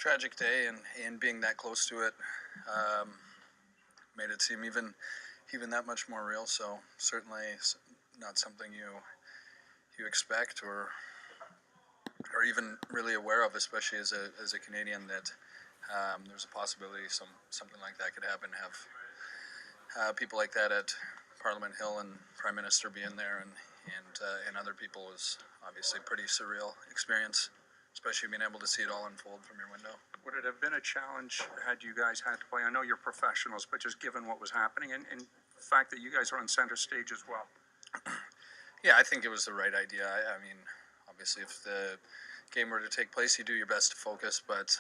tragic day, and being that close to it made it seem even that much more real. So certainly not something you expect or even really aware of, especially as a Canadian, that there's a possibility something like that could happen. Have people like that at Parliament Hill and Prime Minister being there and other people was obviously a pretty surreal experience, especially being able to see it all unfold from your window. Would it have been a challenge had you guys had to play? I know you're professionals, but just given what was happening and the fact that you guys are on center stage as well. Yeah, I think it was the right idea. I mean, obviously, if the game were to take place, you do your best to focus, but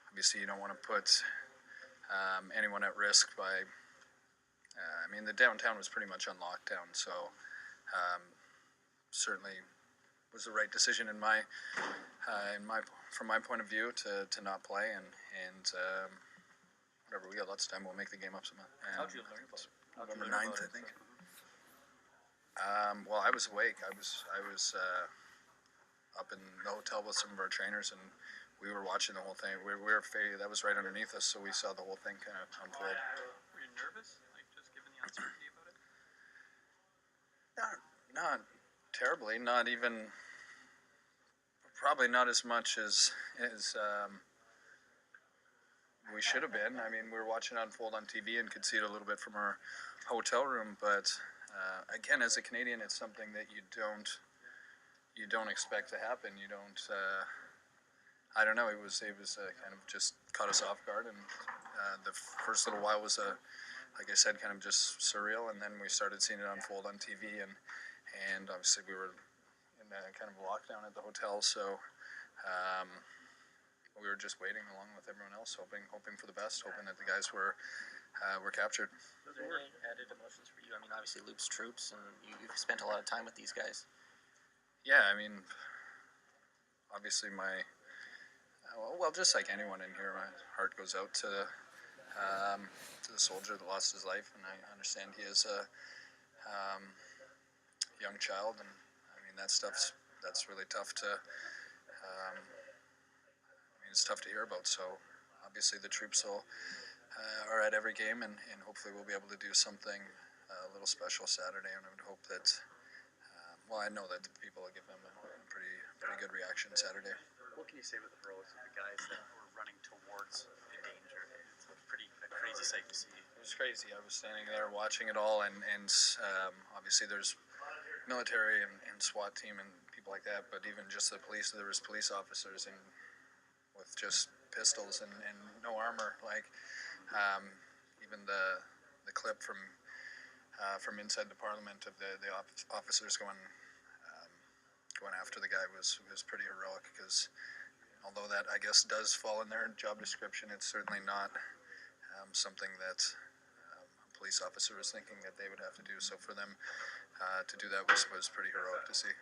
obviously you don't want to put anyone at risk by. I mean, the downtown was pretty much on lockdown, so certainly was the right decision from my point of view to not play and whatever, we got lots of time. We'll make the game up some. How'd you learn about it? November 9th, I think. Well, I was awake. I was up in the hotel with some of our trainers, and we were watching the whole thing. That was right underneath us, so we saw the whole thing kind of unfold. Were you nervous, like just given the uncertainty about it? Not terribly. Not even. Probably not as much as we should have been. I mean, we were watching it unfold on TV and could see it a little bit from our hotel room. But again, as a Canadian, it's something that you don't expect to happen. You don't. I don't know. It was kind of just caught us off guard, and the first little while was like I said, kind of just surreal, and then we started seeing it unfold on TV, and obviously we were in kind of lockdown at the hotel, so we were just waiting along with everyone else, hoping for the best, hoping that the guys were captured. Was there any added emotions for you? I mean, obviously Lup's troops, and you've spent a lot of time with these guys. Yeah, I mean, obviously just like anyone in here, my heart goes out to the soldier that lost his life, and I understand he is a young child, and I mean that's really tough to. It's tough to hear about. So obviously the troops are at every game, and hopefully we'll be able to do something a little special Saturday, and I would hope that. I know that the people will give them a pretty good reaction Saturday. What can you say about the heroics of the guys that were running towards the danger? It's a crazy sight to see. It was crazy. I was standing there watching it all, and obviously there's military and SWAT team and people like that, but even just the police, there was police officers and with just pistols and no armor. Like even the clip from inside the Parliament of the officers going after the guy was pretty heroic, because although that I guess does fall in their job description, it's certainly not something that a police officer was thinking that they would have to do. So for them to do that was pretty heroic to see.